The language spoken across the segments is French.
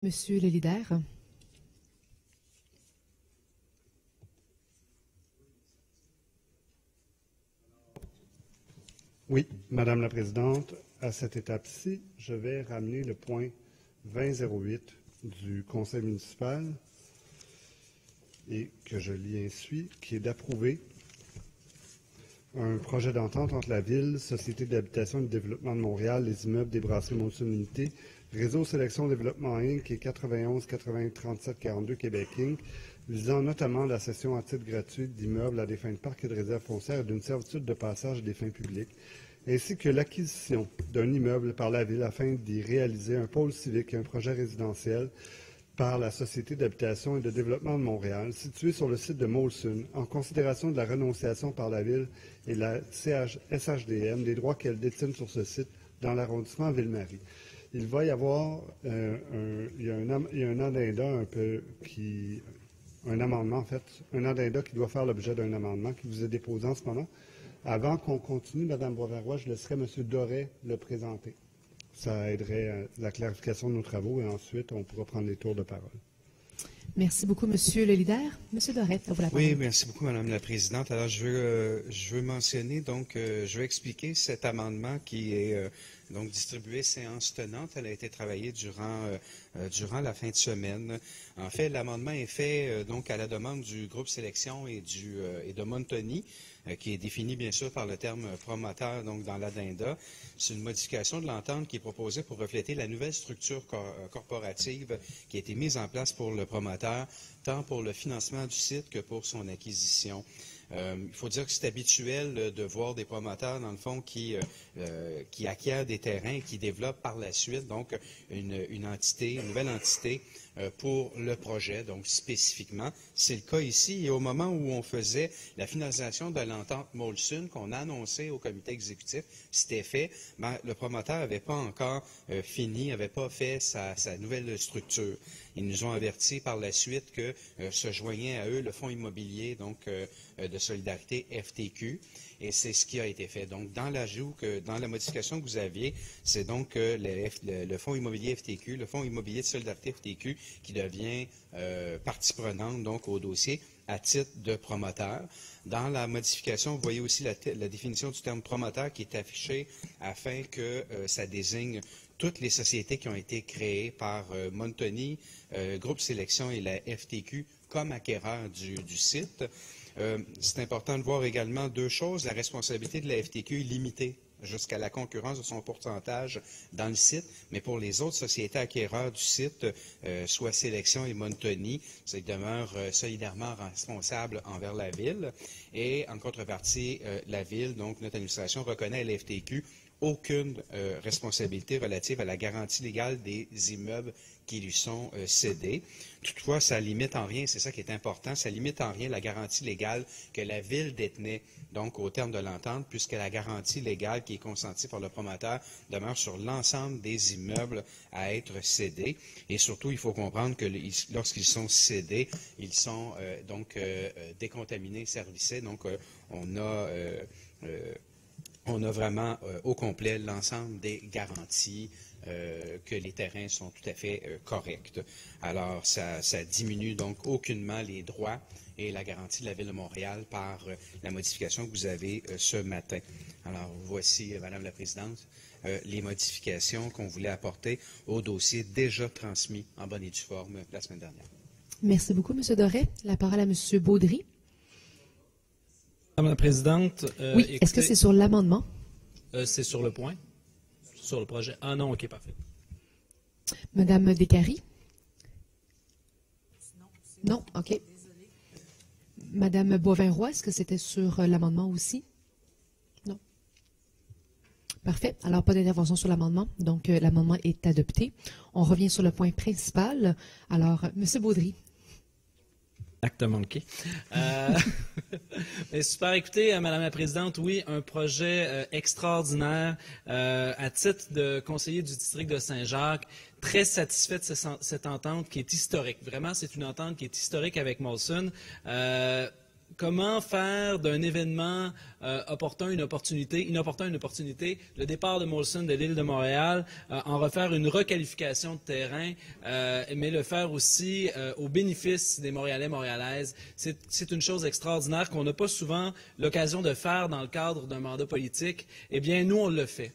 Monsieur le leader. Oui, Madame la Présidente, à cette étape-ci, je vais ramener le point 2008 du Conseil municipal et que je lis ainsi, qui est d'approuver un projet d'entente entre la Ville, Société d'habitation et de développement de Montréal, les immeubles des brasseries Molson Unité, Réseau Sélection Développement Inc. et 91 80 37 42 Québec Inc., visant notamment la cession à titre gratuit d'immeubles à des fins de parc et de réserve foncière et d'une servitude de passage à des fins publiques, ainsi que l'acquisition d'un immeuble par la Ville afin d'y réaliser un pôle civique et un projet résidentiel par la Société d'habitation et de développement de Montréal, situé sur le site de Molson, en considération de la renonciation par la Ville et la SHDM des droits qu'elle détient sur ce site dans l'arrondissement Ville-Marie. Il va y avoir un addenda un amendement en fait, un addenda qui doit faire l'objet d'un amendement qui vous est déposé en ce moment. Avant qu'on continue, Mme Boisvert-Roy, je laisserai M. Doré le présenter. Ça aiderait à la clarification de nos travaux et ensuite, on pourra prendre les tours de parole. Merci beaucoup, Monsieur le leader. Monsieur Doré, à vous la parole. Oui, merci beaucoup, Madame la Présidente. Alors, je veux mentionner, donc, je veux expliquer cet amendement qui est donc distribué séance tenante. Elle a été travaillée durant la fin de semaine. En fait, l'amendement est fait donc à la demande du groupe Sélection et de Montoni, qui est défini bien sûr par le terme promoteur donc dans l'addenda. C'est une modification de l'entente qui est proposée pour refléter la nouvelle structure corporative qui a été mise en place pour le promoteur, tant pour le financement du site que pour son acquisition. Il faut dire que c'est habituel de voir des promoteurs, dans le fond, qui acquièrent des terrains et qui développent par la suite donc une nouvelle entité pour le projet, donc spécifiquement. C'est le cas ici. Et au moment où on faisait la finalisation de l'entente Molson, qu'on a annoncé au comité exécutif, c'était fait, mais le promoteur n'avait pas encore fini, n'avait pas fait sa nouvelle structure. Ils nous ont averti par la suite que se joignait à eux le fonds immobilier donc de solidarité FTQ. Et c'est ce qui a été fait. Donc, dans l'ajout, dans la modification que vous aviez, c'est donc le fonds immobilier FTQ, le fonds immobilier de solidarité FTQ, qui devient partie prenante donc au dossier à titre de promoteur. Dans la modification, vous voyez aussi la définition du terme promoteur qui est affichée afin que ça désigne toutes les sociétés qui ont été créées par Montoni, Groupe Sélection et la FTQ comme acquéreurs du site. C'est important de voir également deux choses. La responsabilité de la FTQ est limitée jusqu'à la concurrence de son pourcentage dans le site, mais pour les autres sociétés acquéreurs du site, soit Sélection et Montoni, ça demeure solidairement responsable envers la Ville. Et en contrepartie, la Ville, donc notre administration, reconnaît à la FTQ aucune responsabilité relative à la garantie légale des immeubles qui lui sont cédés. Toutefois, ça limite en rien, c'est ça qui est important, ça limite en rien la garantie légale que la Ville détenait, donc au terme de l'entente, puisque la garantie légale qui est consentie par le promoteur demeure sur l'ensemble des immeubles à être cédés. Et surtout, il faut comprendre que lorsqu'ils sont cédés, ils sont donc décontaminés, servicés. Donc, on a vraiment au complet l'ensemble des garanties que les terrains sont tout à fait corrects. Alors, ça diminue donc aucunement les droits et la garantie de la Ville de Montréal par la modification que vous avez ce matin. Alors, voici, Madame la Présidente, les modifications qu'on voulait apporter au dossier déjà transmis en bonne et due forme la semaine dernière. Merci beaucoup, M. Doré. La parole à M. Baudry. Madame la Présidente. Oui, écoutez, est-ce que c'est sur l'amendement? C'est sur le point? Sur le projet? Ah non, OK, parfait. Madame Descaries? Non, OK. Madame Boisvert-Roy, est-ce que c'était sur l'amendement aussi? Non. Parfait. Alors, pas d'intervention sur l'amendement. Donc, l'amendement est adopté. On revient sur le point principal. Alors, M. Baudry. Acte manqué. Super. Écoutez, Madame la Présidente, oui, un projet extraordinaire. À titre de conseiller du district de Saint-Jacques, très satisfait de cette entente qui est historique. Vraiment, c'est une entente qui est historique avec Molson. comment faire d'un événement inopportun une opportunité, le départ de Molson de l'île de Montréal, en refaire une requalification de terrain, mais le faire aussi au bénéfice des Montréalais, Montréalaises. C'est une chose extraordinaire qu'on n'a pas souvent l'occasion de faire dans le cadre d'un mandat politique. Eh bien, nous, on le fait.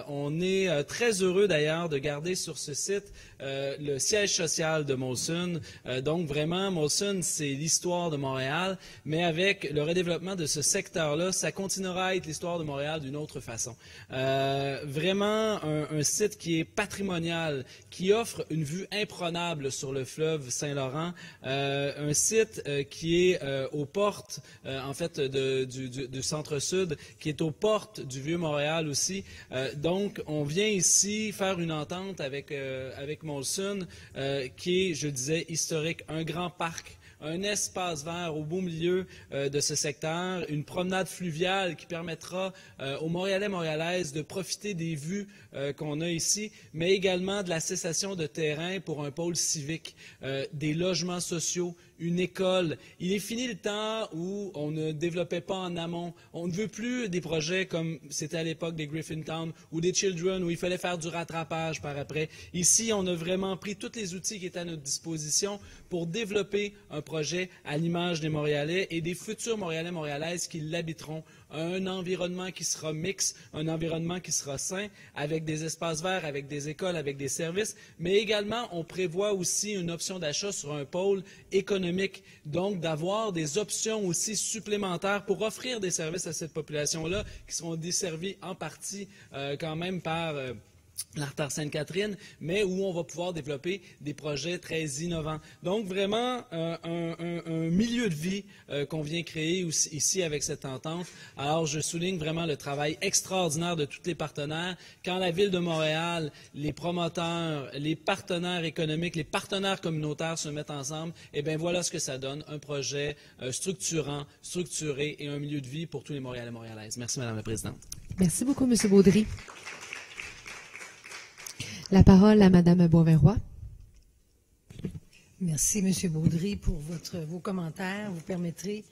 On est très heureux d'ailleurs de garder sur ce site le siège social de Molson. Donc, vraiment, Molson, c'est l'histoire de Montréal, mais avec le redéveloppement de ce secteur-là, ça continuera à être l'histoire de Montréal d'une autre façon. Vraiment, un site qui est patrimonial, qui offre une vue imprenable sur le fleuve Saint-Laurent, un site qui est aux portes, en fait, du centre-sud, qui est aux portes du Vieux-Montréal aussi. Donc, on vient ici faire une entente avec Molson, qui est, je disais, historique, un grand parc, un espace vert au beau milieu de ce secteur, une promenade fluviale qui permettra aux Montréalais, Montréalaises de profiter des vues qu'on a ici, mais également de la cessation de terrain pour un pôle civique, des logements sociaux, une école. Il est fini le temps où on ne développait pas en amont. On ne veut plus des projets comme c'était à l'époque des Griffintown ou des Children où il fallait faire du rattrapage par après. Ici, on a vraiment pris tous les outils qui étaient à notre disposition pour développer un projet à l'image des Montréalais et des futurs Montréalais, Montréalaises qui l'habiteront. Un environnement qui sera mixte, un environnement qui sera sain, avec des espaces verts, avec des écoles, avec des services, mais également, on prévoit aussi une option d'achat sur un pôle économique, donc d'avoir des options aussi supplémentaires pour offrir des services à cette population-là, qui seront desservis en partie quand même par l'artère Sainte-Catherine, mais où on va pouvoir développer des projets très innovants. Donc, vraiment, un milieu de vie qu'on vient créer ici avec cette entente. Alors, je souligne vraiment le travail extraordinaire de tous les partenaires. Quand la Ville de Montréal, les promoteurs, les partenaires économiques, les partenaires communautaires se mettent ensemble, eh bien, voilà ce que ça donne, un projet structurant, structuré et un milieu de vie pour tous les Montréalais et Montréalaises. Merci, Madame la Présidente. Merci beaucoup, M. Baudry. La parole à Mme Boisvert-Roy. Merci, M. Baudry, pour vos commentaires. Vous permettrez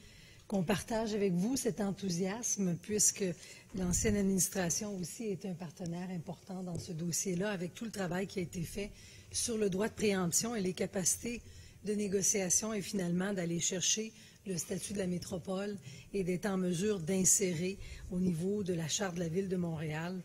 qu'on partage avec vous cet enthousiasme, puisque l'ancienne administration aussi est un partenaire important dans ce dossier-là, avec tout le travail qui a été fait sur le droit de préemption et les capacités de négociation et finalement d'aller chercher le statut de la métropole et d'être en mesure d'insérer au niveau de la Charte de la Ville de Montréal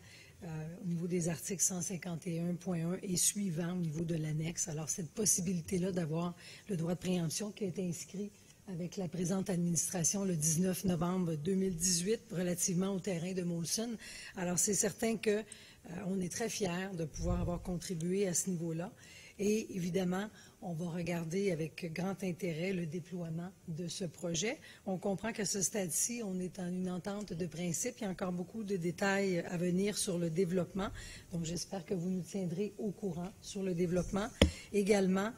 au niveau des articles 151.1 et suivants au niveau de l'annexe. Alors, cette possibilité-là d'avoir le droit de préemption qui a été inscrit avec la présente administration le 19 novembre 2018 relativement au terrain de Molson. Alors, c'est certain qu'on est très fiers de pouvoir avoir contribué à ce niveau-là. Et évidemment, on va regarder avec grand intérêt le déploiement de ce projet. On comprend qu'à ce stade-ci, on est en une entente de principe. Il y a encore beaucoup de détails à venir sur le développement. Donc, j'espère que vous nous tiendrez au courant sur le développement. Également,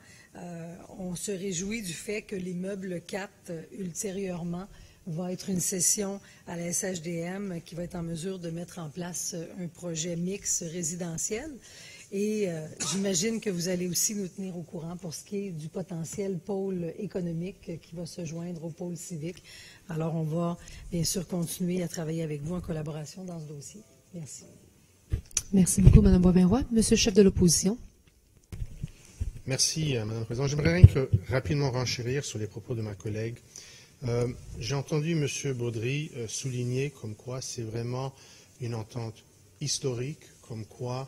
on se réjouit du fait que l'immeuble 4, ultérieurement, va être une session à la SHDM qui va être en mesure de mettre en place un projet mixte résidentiel. Et j'imagine que vous allez aussi nous tenir au courant pour ce qui est du potentiel pôle économique qui va se joindre au pôle civique. Alors, on va bien sûr continuer à travailler avec vous en collaboration dans ce dossier. Merci. Merci beaucoup, Mme Boisvert-Roy. Monsieur le chef de l'opposition. Merci, Mme la Présidente. J'aimerais rien que rapidement renchérir sur les propos de ma collègue. J'ai entendu M. Baudry souligner comme quoi c'est vraiment une entente historique, comme quoi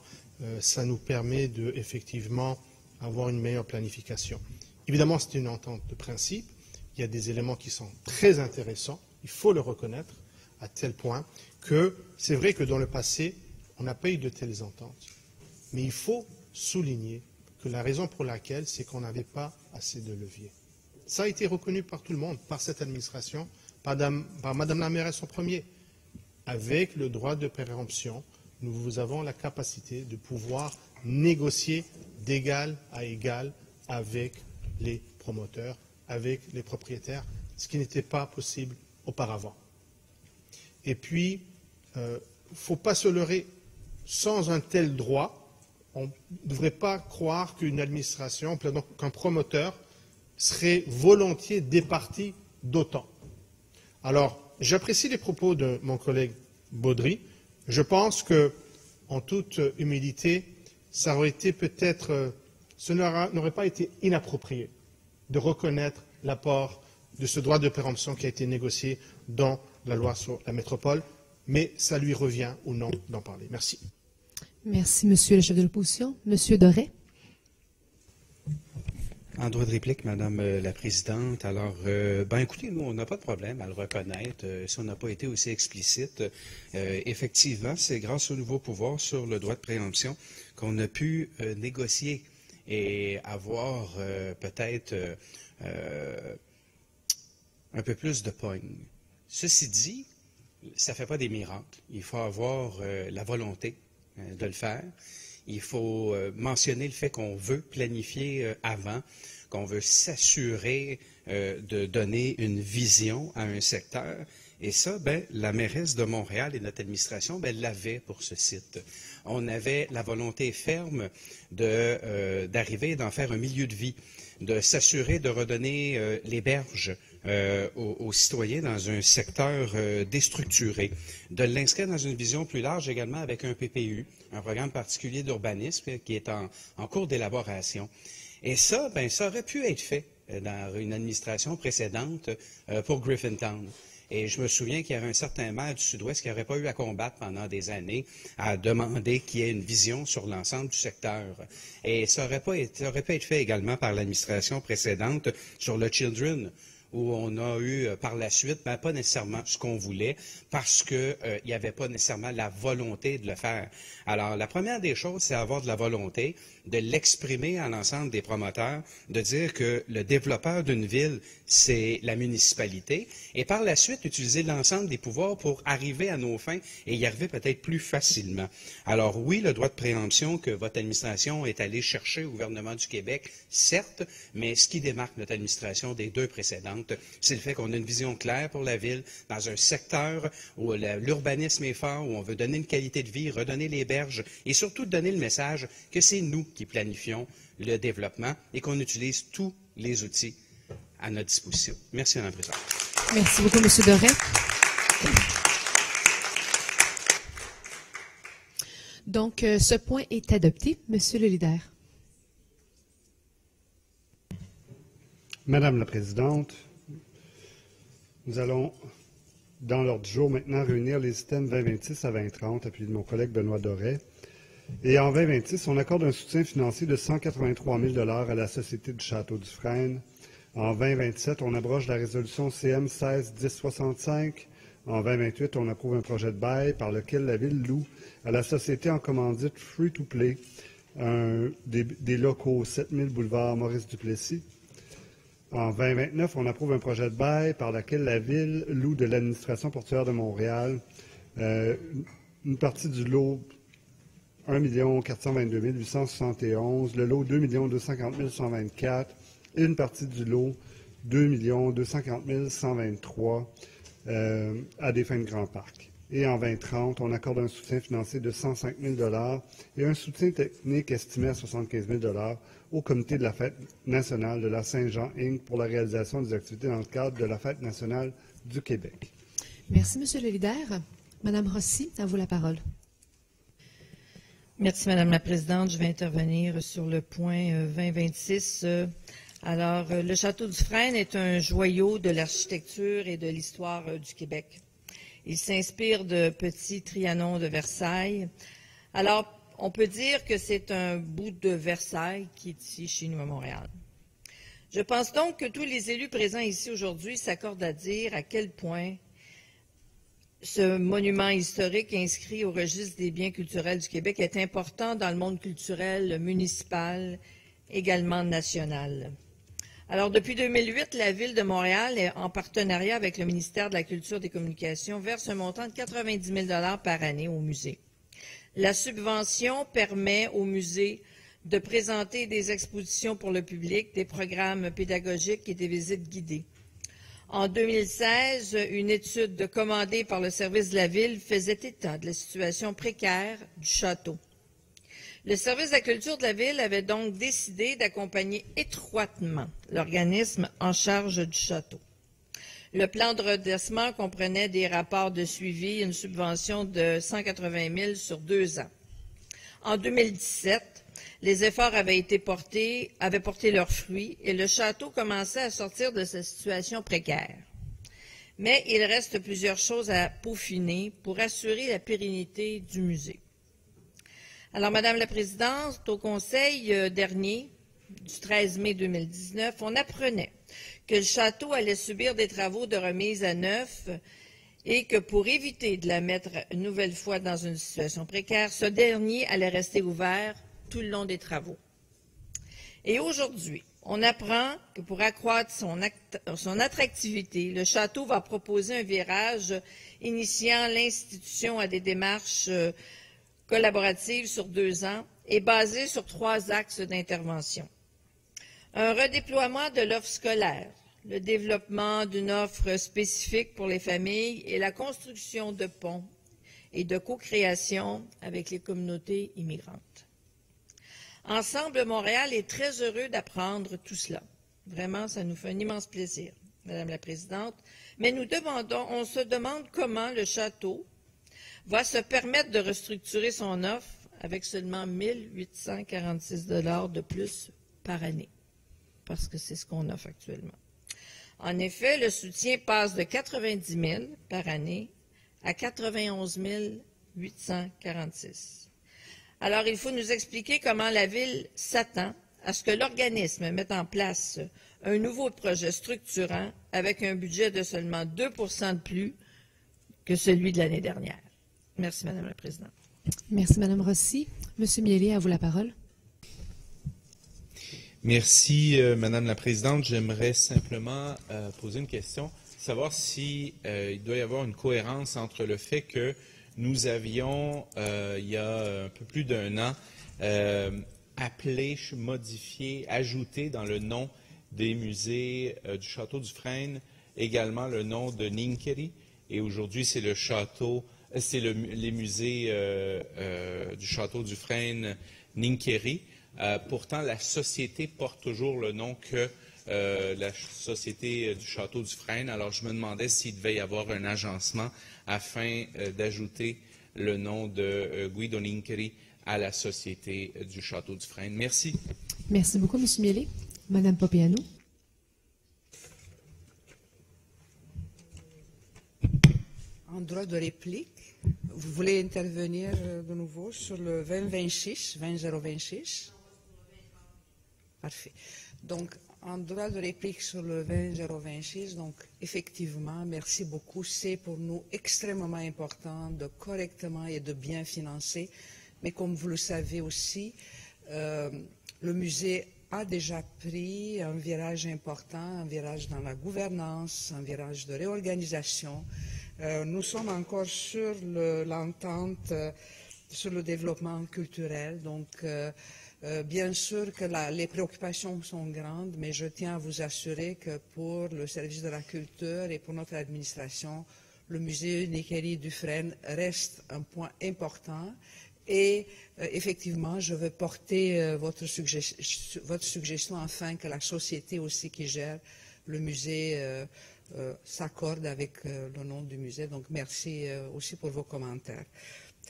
ça nous permet de effectivement avoir une meilleure planification. Évidemment, c'est une entente de principe. Il y a des éléments qui sont très intéressants, il faut le reconnaître, à tel point que c'est vrai que dans le passé, on n'a pas eu de telles ententes. Mais il faut souligner que la raison pour laquelle, c'est qu'on n'avait pas assez de leviers. Ça a été reconnu par tout le monde, par cette administration, par Mme la mairesse en premier. Avec le droit de préemption, nous avons la capacité de pouvoir négocier d'égal à égal avec les promoteurs, avec les propriétaires, ce qui n'était pas possible auparavant. Et puis, il ne faut pas se leurrer, sans un tel droit, on ne devrait pas croire qu'une administration, qu'un promoteur serait volontiers départi d'autant. Alors, j'apprécie les propos de mon collègue Baudry. Je pense que, en toute humilité, ça aurait été peut-être, ce n'aurait pas été inapproprié de reconnaître l'apport de ce droit de préemption qui a été négocié dans la loi sur la métropole, mais ça lui revient ou non d'en parler. Merci. Merci, Monsieur le chef de l'opposition. Monsieur Doré. En droit de réplique, Madame la Présidente, alors, écoutez, nous, on n'a pas de problème à le reconnaître. Si on n'a pas été aussi explicite, effectivement, c'est grâce au nouveau pouvoir sur le droit de préemption qu'on a pu négocier et avoir peut-être un peu plus de pogne. Ceci dit, ça ne fait pas des miracles. Il faut avoir la volonté de le faire. Il faut mentionner le fait qu'on veut planifier avant, qu'on veut s'assurer de donner une vision à un secteur. Et ça, la mairesse de Montréal et notre administration l'avait pour ce site. On avait la volonté ferme d'arriver, d'en faire un milieu de vie, de s'assurer de redonner les berges aux citoyens dans un secteur déstructuré, de l'inscrire dans une vision plus large également avec un PPU, un programme particulier d'urbanisme qui est en cours d'élaboration. Et ça, ça aurait pu être fait dans une administration précédente pour Griffintown. Et je me souviens qu'il y avait un certain maire du Sud-Ouest qui n'aurait pas eu à combattre pendant des années à demander qu'il y ait une vision sur l'ensemble du secteur. Et ça aurait pu être fait également par l'administration précédente sur le Children, où on a eu par la suite, pas nécessairement ce qu'on voulait, parce qu'il n'y avait pas nécessairement la volonté de le faire. Alors, la première des choses, c'est avoir de la volonté, de l'exprimer à l'ensemble des promoteurs, de dire que le développeur d'une ville, c'est la municipalité, et par la suite, utiliser l'ensemble des pouvoirs pour arriver à nos fins et y arriver peut-être plus facilement. Alors oui, le droit de préemption que votre administration est allée chercher au gouvernement du Québec, certes, mais ce qui démarque notre administration des deux précédentes, c'est le fait qu'on a une vision claire pour la ville, dans un secteur où l'urbanisme est fort, où on veut donner une qualité de vie, redonner les berges, et surtout donner le message que c'est nous qui planifions le développement et qu'on utilise tous les outils à notre disposition. Merci, Mme la Présidente. Merci beaucoup, M. Doré. Donc, ce point est adopté. Monsieur le leader. Madame la Présidente, nous allons, dans l'ordre du jour, maintenant réunir les items 2026 à 2030, appuyé de mon collègue Benoît Doré. Et en 2026, on accorde un soutien financier de 183 000 $ à la Société du Château du Frêne. En 2027, on abroge la résolution CM 16-1065. En 2028, on approuve un projet de bail par lequel la Ville loue à la société en commandite Free-to-Play des locaux 7000 boulevard Maurice-Duplessis. En 2029, on approuve un projet de bail par lequel la Ville loue de l'administration portuaire de Montréal une partie du lot 1 422 871, le lot 2 250 124 et une partie du lot 2 240 123 à des fins de Grand Parc. Et en 2030, on accorde un soutien financier de 105 000 $ et un soutien technique estimé à 75 000 $ au comité de la Fête nationale de la Saint-Jean Inc. pour la réalisation des activités dans le cadre de la Fête nationale du Québec. Merci, Monsieur le leader. Madame Rossi, à vous la parole. Merci, Madame la Présidente. Je vais intervenir sur le point 2026. Alors, le Château du Frêne est un joyau de l'architecture et de l'histoire du Québec. Il s'inspire de Petit Trianon de Versailles. Alors, on peut dire que c'est un bout de Versailles qui est ici chez nous à Montréal. Je pense donc que tous les élus présents ici aujourd'hui s'accordent à dire à quel point ce monument historique inscrit au registre des biens culturels du Québec est important dans le monde culturel municipal, également national. Alors, depuis 2008, la Ville de Montréal, en partenariat avec le ministère de la Culture et des Communications, verse un montant de 90 000 $ par année au musée. La subvention permet au musée de présenter des expositions pour le public, des programmes pédagogiques et des visites guidées. En 2016, une étude commandée par le service de la Ville faisait état de la situation précaire du château. Le service de la culture de la Ville avait donc décidé d'accompagner étroitement l'organisme en charge du château. Le plan de redressement comprenait des rapports de suivi et une subvention de 180 000 sur 2 ans. En 2017, les efforts avaient porté leurs fruits et le château commençait à sortir de sa situation précaire. Mais il reste plusieurs choses à peaufiner pour assurer la pérennité du musée. Alors, Madame la Présidente, au Conseil dernier, du 13 mai 2019, on apprenait que le château allait subir des travaux de remise à neuf et que pour éviter de la mettre une nouvelle fois dans une situation précaire, ce dernier allait rester ouvert tout le long des travaux. Et aujourd'hui, on apprend que pour accroître son attractivité, le château va proposer un virage initiant l'institution à des démarches collaboratives sur 2 ans et basées sur 3 axes d'intervention. Un redéploiement de l'offre scolaire, le développement d'une offre spécifique pour les familles et la construction de ponts et de co-création avec les communautés immigrantes. Ensemble, Montréal est très heureux d'apprendre tout cela. Vraiment, ça nous fait un immense plaisir, Madame la Présidente. Mais on se demande comment le château va se permettre de restructurer son offre avec seulement 1 846 $ de plus par année, parce que c'est ce qu'on offre actuellement. En effet, le soutien passe de 90 000 par année à 91 846. Alors, il faut nous expliquer comment la Ville s'attend à ce que l'organisme mette en place un nouveau projet structurant avec un budget de seulement 2 % de plus que celui de l'année dernière. Merci, Madame la Présidente. Merci, Madame Rossi. Monsieur Miele, à vous la parole. Merci, Madame la Présidente. J'aimerais simplement poser une question, savoir si il doit y avoir une cohérence entre le fait que nous avions, il y a un peu plus d'1 an, appelé, modifié, ajouté dans le nom des musées du Château du Frêne également le nom de Ninkeri. Et aujourd'hui, c'est le château, c'est les musées du Château du Frêne Ninkeri. Pourtant, la société porte toujours le nom que la Société du Château du Frêne. Alors, je me demandais s'il devait y avoir un agencement afin d'ajouter le nom de Guido Ninkeri à la Société du Château du Frêne. Merci. Merci beaucoup, M. Miele. Madame Papiano. En droit de réplique, vous voulez intervenir de nouveau sur le 2026. Parfait. Donc, en droit de réplique sur le 2026, donc effectivement, merci beaucoup. C'est pour nous extrêmement important de correctement et de bien financer. Mais comme vous le savez aussi, le musée a déjà pris un virage important, un virage dans la gouvernance, un virage de réorganisation. Nous sommes encore sur l'entente sur le développement culturel. Donc, bien sûr que les préoccupations sont grandes, mais je tiens à vous assurer que pour le service de la culture et pour notre administration, le musée Ninkeri du Frêne reste un point important. Et effectivement, je veux porter votre suggestion afin que la société aussi qui gère le musée s'accorde avec le nom du musée. Donc, merci aussi pour vos commentaires.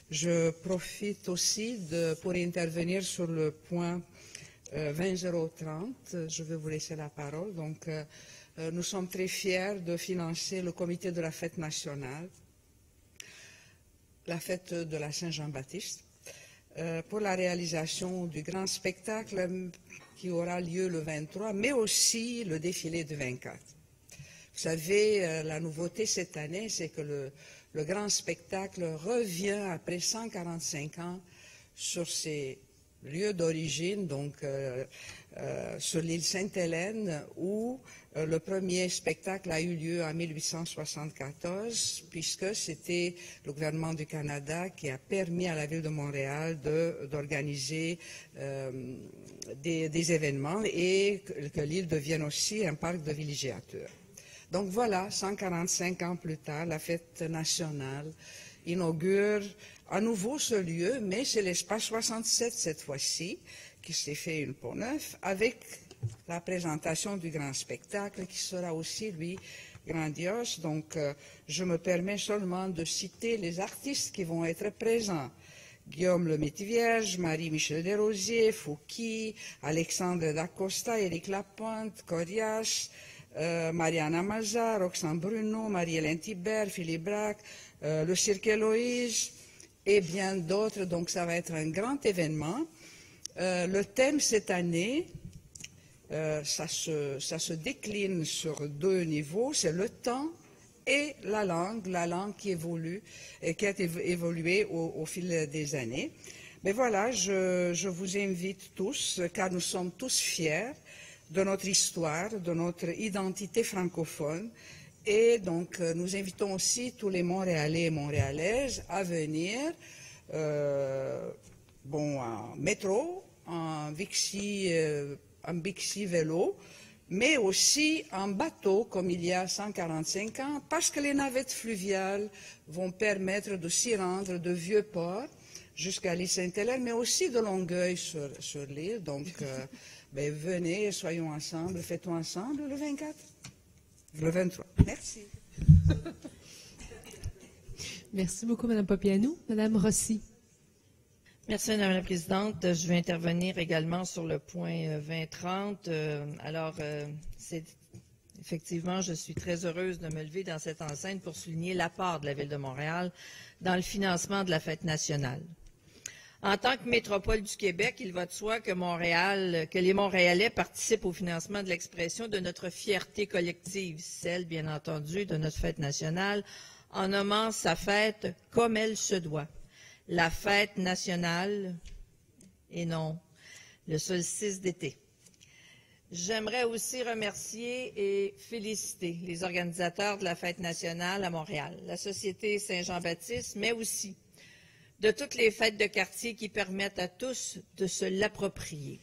Je profite aussi pour intervenir sur le point 20030. Je vais vous laisser la parole. Donc, nous sommes très fiers de financer le comité de la fête nationale, la fête de la Saint-Jean-Baptiste, pour la réalisation du grand spectacle qui aura lieu le 23, mais aussi le défilé du 24. Vous savez, la nouveauté cette année, c'est que le grand spectacle revient après 145 ans sur ses lieux d'origine, donc sur l'île Sainte-Hélène, où le premier spectacle a eu lieu en 1874, puisque c'était le gouvernement du Canada qui a permis à la ville de Montréal d'organiser des événements et que l'île devienne aussi un parc de villégiature. Donc voilà, 145 ans plus tard, la fête nationale inaugure à nouveau ce lieu, mais c'est l'espace 67 cette fois-ci, qui s'est fait une Pont-Neuf, avec la présentation du grand spectacle qui sera aussi, lui, grandiose. Donc, je me permets seulement de citer les artistes qui vont être présents. Guillaume le Métivierge, Marie-Michel Desrosiers, Fouki, Alexandre Dacosta, Éric Lapointe, Corias, Mariana Maza, Roxane Bruno, Marie-Hélène Thibert, Philippe Braque, le Cirque Héloïse et bien d'autres. Donc ça va être un grand événement. Le thème cette année, ça se décline sur 2 niveaux, c'est le temps et la langue qui évolue et qui a évolué au fil des années. Mais voilà, je vous invite tous, car nous sommes tous fiers de notre histoire, de notre identité francophone. Et donc, nous invitons aussi tous les Montréalais et Montréalaises à venir en métro, en Bixi vélo, mais aussi en bateau, comme il y a 145 ans, parce que les navettes fluviales vont permettre de s'y rendre de Vieux-Port jusqu'à l'île Sainte-Hélène, mais aussi de Longueuil sur l'île. Donc, venez, soyons ensemble, fêtons ensemble le 24, le 23. Merci. Merci beaucoup, Mme Papianou. Mme Rossi. Merci, Madame la Présidente. Je vais intervenir également sur le point 2030. Effectivement, je suis très heureuse de me lever dans cette enceinte pour souligner l'apport de la Ville de Montréal dans le financement de la fête nationale. En tant que métropole du Québec, il va de soi que les Montréalais participent au financement de l'expression de notre fierté collective, celle, bien entendu, de notre fête nationale, en nommant sa fête comme elle se doit. La fête nationale et non le solstice d'été. J'aimerais aussi remercier et féliciter les organisateurs de la fête nationale à Montréal, la Société Saint-Jean-Baptiste, mais aussi de toutes les fêtes de quartier qui permettent à tous de se l'approprier.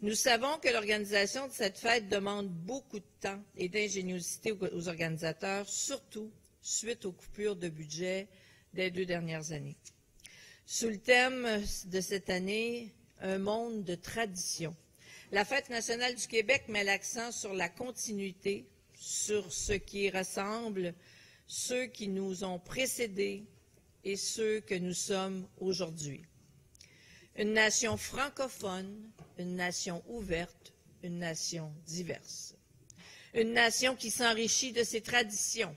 Nous savons que l'organisation de cette fête demande beaucoup de temps et d'ingéniosité aux organisateurs, surtout suite aux coupures de budget des 2 dernières années. Sous le thème de cette année, un monde de tradition. La Fête nationale du Québec met l'accent sur la continuité, sur ce qui rassemble ceux qui nous ont précédés et ceux que nous sommes aujourd'hui. Une nation francophone, une nation ouverte, une nation diverse. Une nation qui s'enrichit de ses traditions,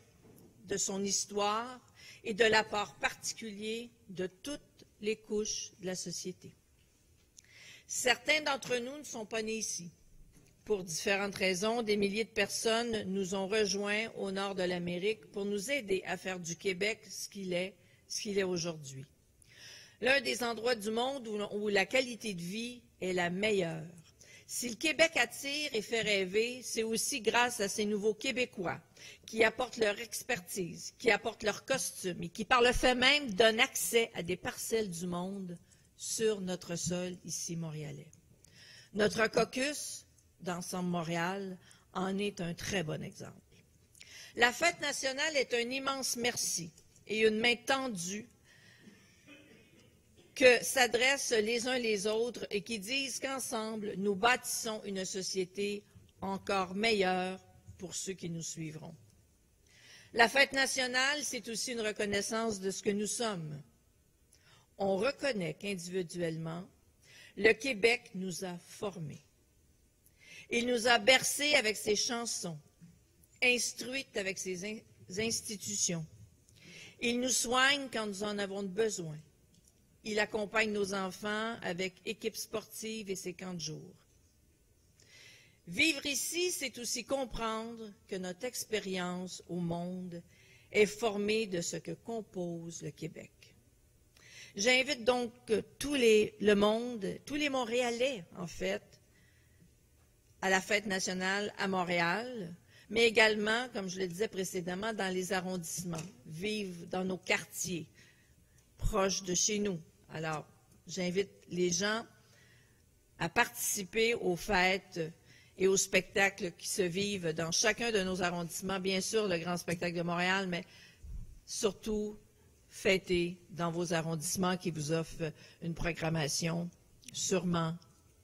de son histoire et de l'apport particulier de toutes les couches de la société. Certains d'entre nous ne sont pas nés ici. Pour différentes raisons, des milliers de personnes nous ont rejoints au nord de l'Amérique pour nous aider à faire du Québec ce qu'il est aujourd'hui. L'un des endroits du monde où la qualité de vie est la meilleure. Si le Québec attire et fait rêver, c'est aussi grâce à ces nouveaux Québécois qui apportent leur expertise, qui apportent leur costume et qui, par le fait même, donnent accès à des parcelles du monde sur notre sol ici montréalais. Notre caucus d'Ensemble Montréal en est un très bon exemple. La fête nationale est un immense merci et une main tendue que s'adressent les uns les autres et qui disent qu'ensemble, nous bâtissons une société encore meilleure pour ceux qui nous suivront. La fête nationale, c'est aussi une reconnaissance de ce que nous sommes. On reconnaît qu'individuellement, le Québec nous a formés. Il nous a bercés avec ses chansons, instruites avec ses institutions. Il nous soigne quand nous en avons besoin. Il accompagne nos enfants avec équipes sportives et ses camps de jour. Vivre ici, c'est aussi comprendre que notre expérience au monde est formée de ce que compose le Québec. J'invite donc tous les Montréalais, en fait, à la Fête nationale à Montréal, mais également, comme je le disais précédemment, dans les arrondissements, vivre dans nos quartiers, proches de chez nous. Alors, j'invite les gens à participer aux fêtes et aux spectacles qui se vivent dans chacun de nos arrondissements. Bien sûr, le Grand Spectacle de Montréal, mais surtout, fêter dans vos arrondissements qui vous offrent une programmation sûrement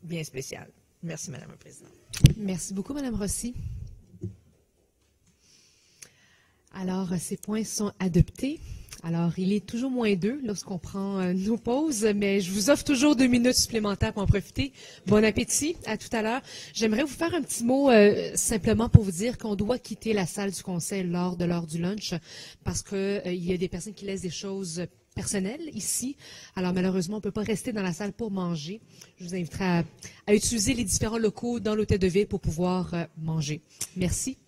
bien spéciale. Merci, Madame la Présidente. Merci beaucoup, Mme Rossi. Alors, ces points sont adoptés. Alors, il est toujours -2 lorsqu'on prend nos pauses, mais je vous offre toujours 2 minutes supplémentaires pour en profiter. Bon appétit, à tout à l'heure. J'aimerais vous faire un petit mot simplement pour vous dire qu'on doit quitter la salle du conseil lors de l'heure du lunch parce que il y a des personnes qui laissent des choses personnelles ici. Alors, malheureusement, on ne peut pas rester dans la salle pour manger. Je vous inviterai à utiliser les différents locaux dans l'hôtel de ville pour pouvoir manger. Merci.